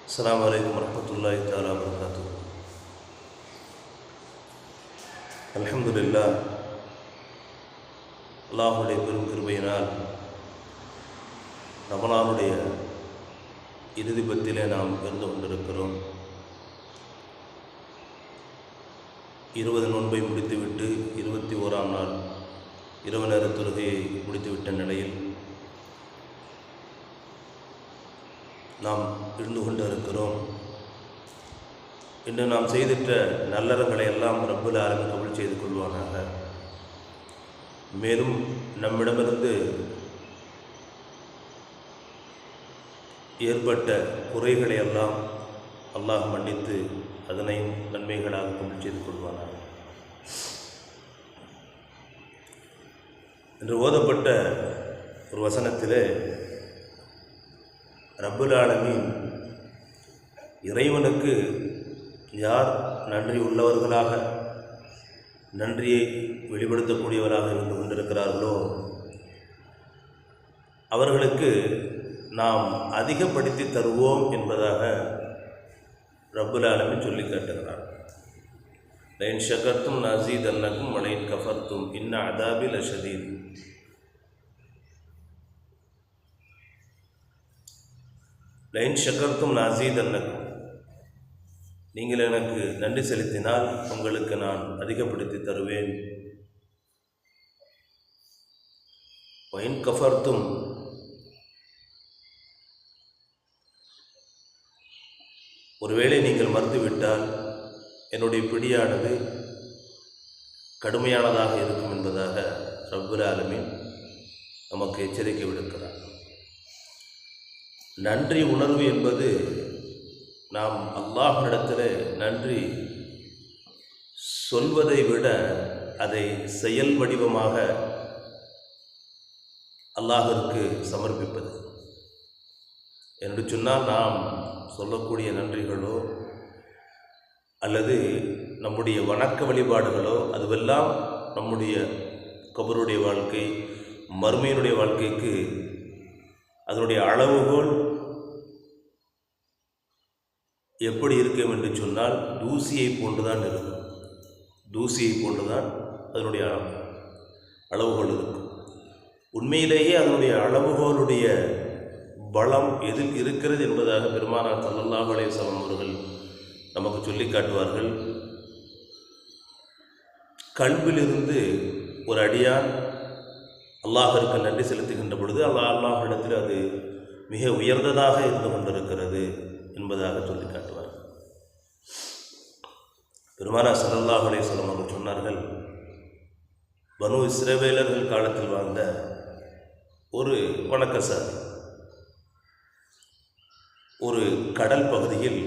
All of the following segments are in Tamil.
அஸ்ஸலாமு அலைக்கும் வரஹ்மத்துல்லாஹி தஆலா வபரகாத்துஹு. அல்ஹம்துலில்லாஹ், அல்லாஹ்வுடைய பெரும் கிருபையினால் ரமலானுடைய இறுதி பத்திலே நாம் இருந்து கொண்டிருக்கிறோம். 20 நோன்பை முடித்துவிட்டு 21ஆம் நாள் இரவு நேர தொழுகையை முடித்துவிட்ட நிலையில் நாம் இருந்து கொண்டு இருக்கிறோம். இன்று நாம் செய்திட்ட நல்லறங்களை எல்லாம் ரப்புல் ஆலமீன் கபூல் செய்து கொள்வானாக. மேலும் நம்மிடமிருந்து ஏற்பட்ட குறைகளை எல்லாம் அல்லாஹ் மன்னித்து அதனையும் நன்மைகளாக கபூல் செய்து கொள்வானாக. இன்று ஓதப்பட்ட ஒரு வசனத்திலே ரப்புல் ஆலமீன் இறைவனுக்கு யார் நன்றி உள்ளவர்களாக நன்றியை வெளிப்படுத்தக்கூடியவராக இருந்து கொண்டிருக்கிறார்களோ அவர்களுக்கு நாம் அதிகப்படுத்தி தருவோம் என்பதாக ரப்புல் ஆலமீன் சொல்லி காட்டுகிறார். லைன் ஷகர்த்தும் நஸீதன்னகும் வலைன் கஃபர்த்தும் இன்ன அதாபி லஷதீத். லைன் ஷகர்த்தும் நஸீதன்னகும், நீங்கள் எனக்கு நன்றி செலுத்தினால் உங்களுக்கு நான் அதிகப்படுத்தி தருவேன். வைன் கஃபர்த்தும், ஒருவேளை நீங்கள் மறுத்துவிட்டால் என்னுடைய பிடியானது கடுமையானதாக இருக்கும் என்பதாக ரப்புல் ஆலமீன் நமக்கு எச்சரிக்கை விடுக்கிறார். நன்றி உணர்வு என்பது நாம் அல்லாஹ்விடத்தில் நன்றி சொல்வதை விட அதை செயல் வடிவமாக அல்லாஹ்விற்கு சமர்ப்பிப்பது என்று சொன்னால், நாம் சொல்லக்கூடிய நன்றிகளோ அல்லது நம்முடைய வணக்க வழிபாடுகளோ அதுவெல்லாம் நம்முடைய கபருடைய வாழ்க்கை, மறுமையினுடைய வாழ்க்கைக்கு அதனுடைய அளவுகோல் எப்படி இருக்கும் என்று சொன்னால் தூசியை போன்றுதான் இருக்கும். தூசியை போன்றுதான் அதனுடைய அளவுகோல் இருக்கும். உண்மையிலேயே அதனுடைய அளவுகோலுடைய பலம் எதில் இருக்கிறது என்பதாக பெருமானார் ஸல்லல்லாஹு அலைஹி வஸல்லம் அவர்கள் நமக்கு சொல்லி காட்டுவார்கள். கல்விலிருந்து ஒரு அடியான் அல்லாஹ்விற்கு நன்றி செலுத்துகின்ற பொழுது அல்லாஹ்விடத்தில் அது மிக உயர்ந்ததாக இருந்து கொண்டிருக்கிறது என்பதாக சொல்லி காட்டுவார். பெருமானார் ஸல்லல்லாஹு அலைஹி வஸல்லம் அவர்கள் சொன்னார்கள், பனு இஸ்ரவேலர்கள் காலத்தில் வாழ்ந்த ஒரு வணக்கசாலி ஒரு கடல் பகுதியில்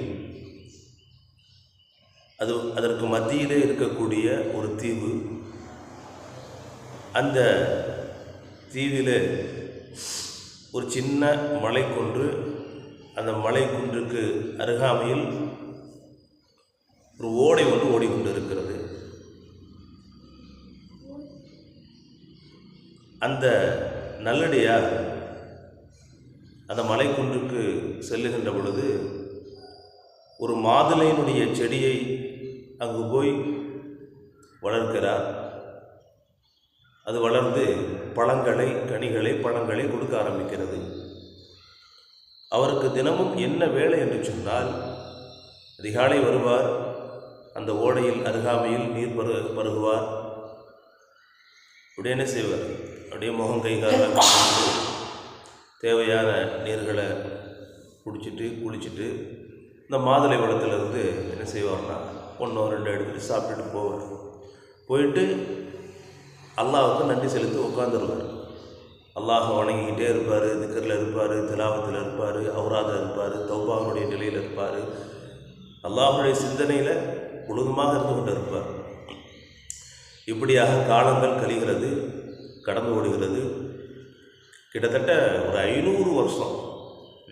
அதற்கு மத்தியிலே இருக்கக்கூடிய ஒரு தீவு, அந்த தீவிலே ஒரு சின்ன மலைக்குன்று, அந்த மலைக்குன்றுக்கு அருகாமையில் ஒரு ஓடை ஒன்று ஓடிக்கொண்டிருக்கிறது. அந்த நல்லடியார் அந்த மலைக்குன்றுக்கு செல்லுகின்ற பொழுது ஒரு மாதுளையினுடைய செடியை அங்கு போய் வளர்க்கிறார். அது வளர்ந்து பழங்களை, கனிகளை, பழங்களை கொடுக்க ஆரம்பிக்கிறது. அவருக்கு தினமும் என்ன வேலை என்று சொன்னால், அதிகாலை வருவார், அந்த ஓடையில் அருகாமையில் நீர் பருகுவார். அப்படியே என்ன செய்வார், அப்படியே முகம் கைகால தேவையான நீர்களை குடிச்சிட்டு குளிச்சுட்டு இந்த மாதுளை வளத்திலிருந்து என்ன செய்வார்னா 1-2 எடுத்துகிட்டு சாப்பிட்டுட்டு போவார். போயிட்டு அல்லாஹ்வுக்கு நன்றி செலுத்தி உட்காந்துருவார். அல்லாஹ் வணங்கிக்கிட்டே இருப்பார், திக்ரில் இருப்பார், திலாவத்தில் இருப்பார், அவுராதில் இருப்பார், தௌபாவுடைய நிலையில் இருப்பார், அல்லாஹ்வுடைய சிந்தனையில் முழுதுமாக இருந்து கொண்டு இருப்பார். இப்படியாக காலங்கள் கழிகிறது, கடந்து ஓடுகிறது. கிட்டத்தட்ட ஒரு 500 வருஷம்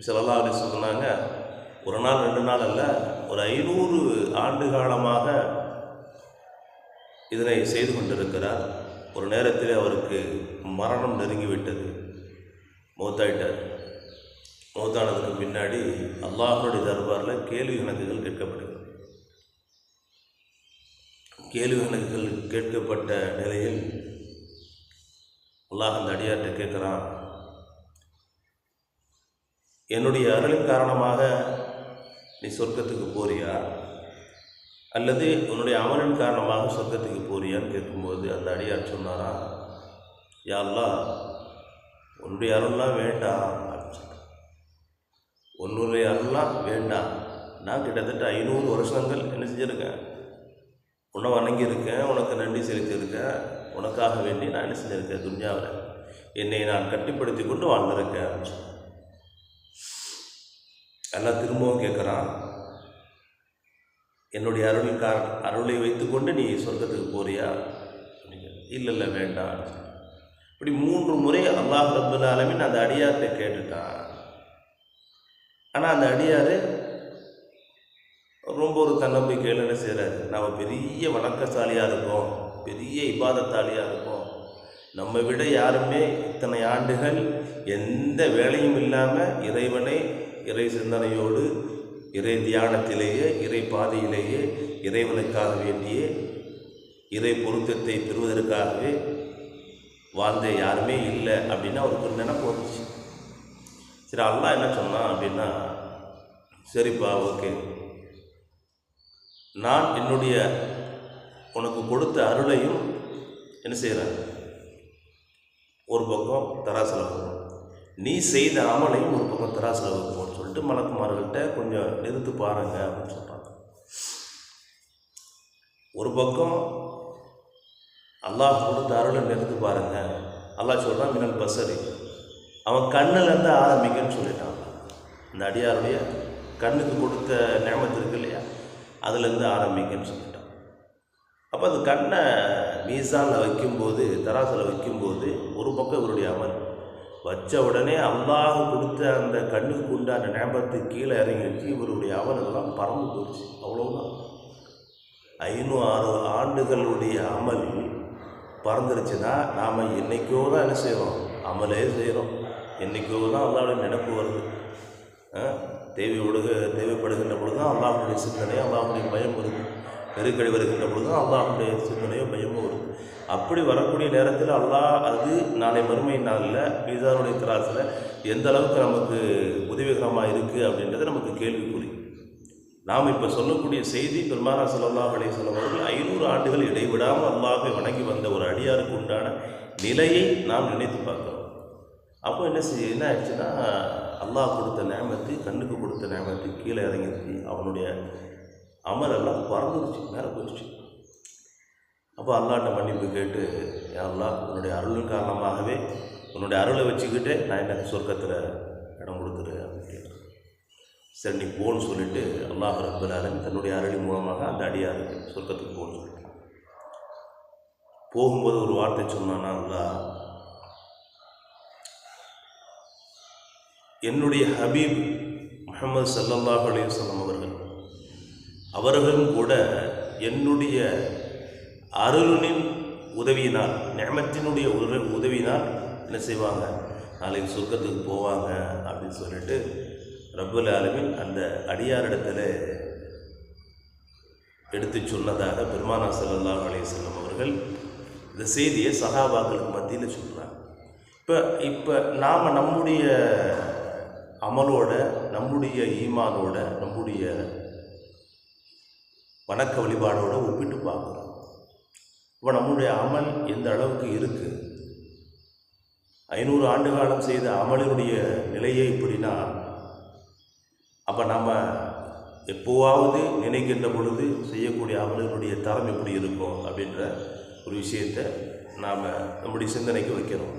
ஸல்லல்லாஹு அலைஹி வஸல்லம் சொன்னாங்க, ஒரு நாள் 2 நாள் அல்ல, ஒரு 500 ஆண்டு காலமாக இதனை செய்து கொண்டிருக்கிறார். ஒரு நேரத்தில் அவருக்கு மரணம் நெருங்கிவிட்டது, மௌத்தாயிட்டார். மௌத்தானதுக்கு பின்னாடி அல்லாஹ்வுடைய தர்பாரில் கேள்வி கணக்குகள் கேட்கப்படுகிறது. கேள்வி கணக்குகள் கேட்கப்பட்ட நிலையில் அல்லாஹ் அந்த அடியார்கிட்ட கேட்குறான், என்னுடைய அருளின் காரணமாக நீ சொர்க்கத்துக்கு போறியா அல்லது உன்னுடைய அமலின் காரணமாக சொர்க்கத்துக்கு போறியான்னு கேட்கும்போது அந்த அடியார் சொன்னாரா, யா அல்லாஹ், உன்னுடைய அருள்லாம் வேண்டாம் அப்படின்னு சொன்னார். உன்னுடைய அருள்லாம் வேண்டாம். நான் கிட்டத்தட்ட 500 வருஷங்கள் என்ன செஞ்சுருக்கேன், உன்னை வணங்கியிருக்கேன், உனக்கு நன்றி செலுத்தியிருக்கேன், உனக்காக வேண்டி நான் என்ன செஞ்சுருக்கேன், துன்யாவில் என்னை நான் கட்டிப்படுத்தி கொண்டு வாழ்ந்திருக்கேன் அப்படின்னு சொன்னேன். எல்லாம் திரும்பவும் கேட்குறான், என்னுடைய அருளை வைத்துக்கொண்டு நீ சொர்க்கத்துக்கு போறியா? இல்லை வேண்டாம். இப்படி 3 முறை அல்லாஹ் ரப்பல் ஆலமீன் அந்த அடியார்கிட்ட கேட்டுட்டான். ஆனால் அந்த அடியார் ரொம்ப ஒரு தன்னம்பிக்கையில் என்ன செய்கிறாரு, நாம் பெரிய வணக்கசாலியாக இருக்கோம், பெரிய இபாதத்தாலியாக இருக்கோம், நம்ம விட யாருமே இத்தனை ஆண்டுகள் எந்த வேலையும் இல்லாமல் இறைவனை இறை சிந்தனையோடு இறை தியானத்திலேயே இறை பாதையிலேயே இறைவனுக்காக வேண்டிய இறை பொருத்தத்தை பெறுவதற்காகவே வாழ்ந்த யாருமே இல்லை அப்படின்னு அவருக்கு ஒரு நினைப்பு வந்துச்சு. சரி, அல்லாஹ் என்ன சொன்னான் அப்படின்னா, சரிப்பா, ஓகே, நான் என்னுடைய உனக்கு கொடுத்த அருளையும் என்ன செய்கிறேன், ஒரு பக்கம் தராசில் வைக்கணும், நீ செய்த அமலையும் ஒரு பக்கம் தராசில் வைக்கணும்னு சொல்லிட்டு மலக்குமார்கள்ட்ட கொஞ்சம் நிறுத்து பாருங்க அப்படின்னு சொல்கிறாங்க. ஒரு பக்கம் அல்லாஹ் கொடுத்த அருளை நிறுத்து பாருங்க. அல்லாஹ் சொல்கிறான், மினல் பசரி, அவன் கண்ணிலேருந்து ஆரம்பிக்கன்னு சொல்லிட்டான். இந்த அடியாருடைய கண்ணுக்கு கொடுத்த நியமத்து இருக்கு இல்லையா, அதுலேருந்து ஆரம்பிக்கன்னு சொல்லிட்டான். அப்போ அந்த கண்ணை மீசானில் வைக்கும்போது, தராசில் வைக்கும்போது ஒரு பக்கம் இவருடைய அமல் வச்ச உடனே அல்லாஹ் கொடுத்த அந்த கண்ணுக்கு உண்டான நியமத்து கீழே இறங்கிடுச்சு. இவருடைய அமலெல்லாம் பறந்து போயிடுச்சு. அவ்வளோதான். 506 ஆண்டுகளுடைய அமல் பறந்துருச்சுன்னா நாம் என்றைக்கோ தான் என்ன செய்கிறோம், அமலே செய்கிறோம். என்றைக்கோ தான் அல்லாஹ்வுடைய நினைப்பு வருது. தேவைப்படுகின்ற பொழுது தான் அல்லாஹ்வுடைய சிந்தனையோ அல்லாஹ்வுடைய பயம் வருது. நெருக்கடி வருகின்ற பொழுது தான் அல்லாஹ்வுடைய சிந்தனையோ பயமும் வருது. அப்படி வரக்கூடிய நேரத்தில் அல்லாஹ் அது நாளை மறுமை நாளில் மீசானுடைய திராசில் எந்த அளவுக்கு நமக்கு உதவிகரமாக இருக்குது அப்படின்றது நமக்கு கேள்விக்குறி. நாம் இப்போ சொல்லக்கூடிய செய்தி, பெருமானார் ஸல்லல்லாஹு அலைஹி வஸல்லம் அவர்கள் 500 ஆண்டுகள் இடைவிடாமல் அல்லாஹை வணங்கி வந்த ஒரு அடியாருக்கு உண்டான நிலையை நாம் நினைத்து பார்க்கிறோம். அப்போ என்ன ஆயிடுச்சுன்னா, அல்லாஹ் கொடுத்த நியமத்து, கண்ணுக்கு கொடுத்த நியமத்து கீழே இறங்கிடுச்சு. அவனுடைய அமலெல்லாம் பறந்துருச்சு, மேலே போயிடுச்சு. அப்போ அல்லாஹ்ட்ட மன்னிப்பு கேட்டு, யா அல்லாஹ், உன்னுடைய அருளின் காரணமாகவே உன்னுடைய அருளை வச்சுக்கிட்டு நான் எனக்கு சொர்க்கத்தில் இடம் கொடுத்துரு அப்படின்னு கேட்குறேன். சரி, நீ போன்னு சொல்லிவிட்டு அல்லாஹ் ரப்பல் ஆலமீன் தன்னுடைய அருளின் மூலமாக அந்த அடியாருக்கு சொர்க்கத்துக்கு போன்னு சொல்லிட்டான். போகும்போது ஒரு வார்த்தை சொன்னான்னா, அல்லாஹ், என்னுடைய ஹபீப் முஹம்மது ஸல்லல்லாஹு அலைஹி வஸல்லம் அவர்களும் கூட என்னுடைய அருளின் உதவியினால், நியமத்தினுடைய உதவியினால் என்ன செய்வாங்க, நாளைக்கு சொர்க்கத்துக்கு போவாங்க அப்படின்னு சொல்லிட்டு ரப்பல் ஆலமீன் அந்த அடியாரிடத்தில் எடுத்து சொன்னதாக பெருமானார் ஸல்லல்லாஹு அலைஹி வஸல்லம் அவர்கள் இந்த செய்தியை சஹாபாக்களுக்கு மத்தியில் சொல்கிறாங்க. இப்போ நாம் நம்முடைய அமலோட, நம்முடைய ஈமானோட, நம்முடைய வணக்க வழிபாடோடு ஒப்பிட்டு பார்க்குறோம். இப்போ நம்முடைய அமல் எந்த அளவுக்கு இருக்குது, 500 ஆண்டு காலம் செய்த அமலினுடைய நிலையே இப்படின்னா, அப்போ நம்ம எப்போவாவது நினைக்கின்ற பொழுது செய்யக்கூடிய அமலினுடைய தரம் எப்படி இருக்கும் அப்படின்ற ஒரு விஷயத்தை நாம் நம்முடைய சிந்தனைக்கு வைக்கிறோம்.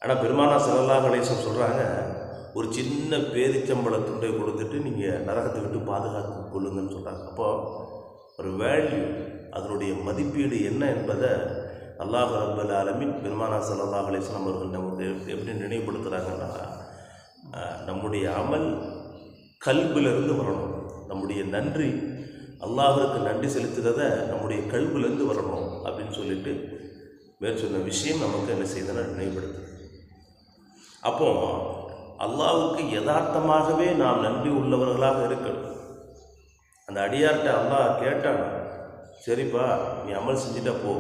ஆனால் பெருமானார் ஸல்லல்லாஹு அலைஹி வஸல்லம் சொல்கிறாங்க, ஒரு சின்ன பேரிச்சம்பழ துண்டை கொடுத்துட்டு நீங்கள் நரகத்தை விட்டு பாதுகாத்து கொள்ளுங்கன்னு சொல்கிறாங்க. அப்போது ஒரு வேல்யூ, அதனுடைய மதிப்பீடு என்ன என்பதை அல்லாஹ் ரப்பல் ஆலமீன் பெருமானார் ஸல்லல்லாஹு அலைஹி வஸல்லம் அவர்கள் நமக்கு எப்படி நினைவுபடுத்துகிறாங்கன்னா, நம்முடைய அமல் கல்பிலிருந்து வரணும். நம்முடைய நன்றி, அல்லாஹ்வுக்கு நன்றி செலுத்துறதை நம்முடைய கல்பிலிருந்து வரணும் அப்படின்னு சொல்லிட்டு மேற்சொன்ன விஷயம் நமக்கு என்ன செய்தனா நினைவுபடுத்து. அப்போது அல்லாஹ்வுக்கு யதார்த்தமாகவே நாம் நன்றி உள்ளவர்களாக இருக்கணும். அந்த அடியார்கிட்ட அல்லாஹ் கேட்டான், சரிப்பா நீ அமல் செஞ்சுட்டா போ,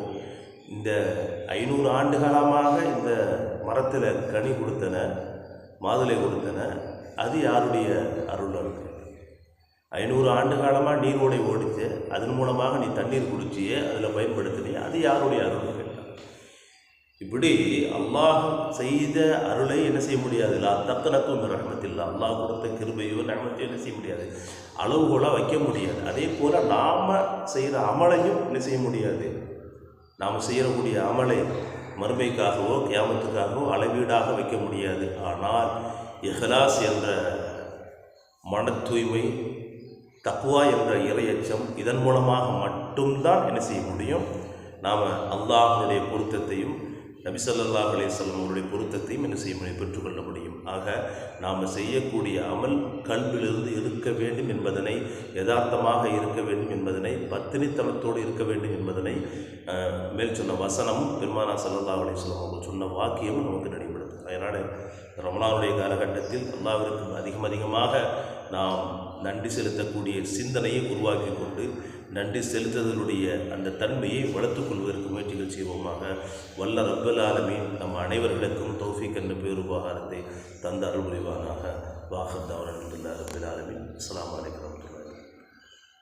இந்த 500 ஆண்டு காலமாக இந்த மரத்தில் கனி கொடுத்தன, மாதுளை கொடுத்தன, அது யாருடைய அருள் இருக்கு? 500 ஆண்டு காலமாக நீர் ஓடை ஓடிச்சு, அதன் மூலமாக நீ தண்ணீர் குடிச்சியே, அதில் பயன்படுத்தினியே, அது யாருடைய அருள் கேட்டான். இப்படி அல்லாஹ் செய்த அருளை என்ன செய்ய முடியாது? தக்கனக்கும் ரஹ்மத்தில்லா, அல்லாஹ் கொடுத்த கிருபையோ ரஹ்மத்தையோ என்ன செய்ய முடியாது, அளவுகோலாக வைக்க முடியாது. அதே போல் நாம் செய்கிற அமலையும் என்ன செய்ய முடியாது. நாம் செய்யக்கூடிய அமலை மறுமைக்காகவோ கியாமத்துக்காகவோ அளவீடாக வைக்க முடியாது. ஆனால் இஹ்லாஸ் என்ற மன தூய்மை, தக்வா என்ற இறையச்சம், இதன் மூலமாக மட்டும்தான் என்ன செய்ய முடியும், நாம் அல்லாஹ்வுடைய பொருத்தத்தையும் நபி ஸல்லல்லாஹு அலைஹி வஸல்லம் அவருடைய பொருத்தத்தையும் என்ன செய்ய முடியும், பெற்றுக்கொள்ள முடியும். ஆக நாம் செய்யக்கூடிய அமல் கல்விலிருந்து இருக்க வேண்டும் என்பதனை, யதார்த்தமாக இருக்க வேண்டும் என்பதனை, பத்தினித்தனத்தோடு இருக்க வேண்டும் என்பதனை மேல் சொன்ன வசனமும் பெருமானா ஸல்லல்லாஹு அலைஹி வஸல்லம் அவர்கள் சொன்ன வாக்கியமும் நமக்கு நினைவுபடுத்தும். அதனால் ரமலானுடைய காலகட்டத்தில் அல்லாஹ்விற்கு அதிகமாக நாம் நன்றி செலுத்தக்கூடிய சிந்தனையை உருவாக்கி கொண்டு நன்றி செலுத்துதலுடைய அந்த தன்மையை வளர்த்துக் கொள்வதற்கு முயற்சிகள் செய்வோமாக. வல்ல ரப்பல் ஆலமீன் நம் அனைவர்களுக்கும் தௌஃபீக் என்ற பேருபகாரத்தை தந்த அருள் புரிவானாக. வாஹர் தஅவானா அல்ஹம்துலில்லாஹி ரப்பில் ஆலமீன். அஸ்ஸலாமு அலைக்கும்.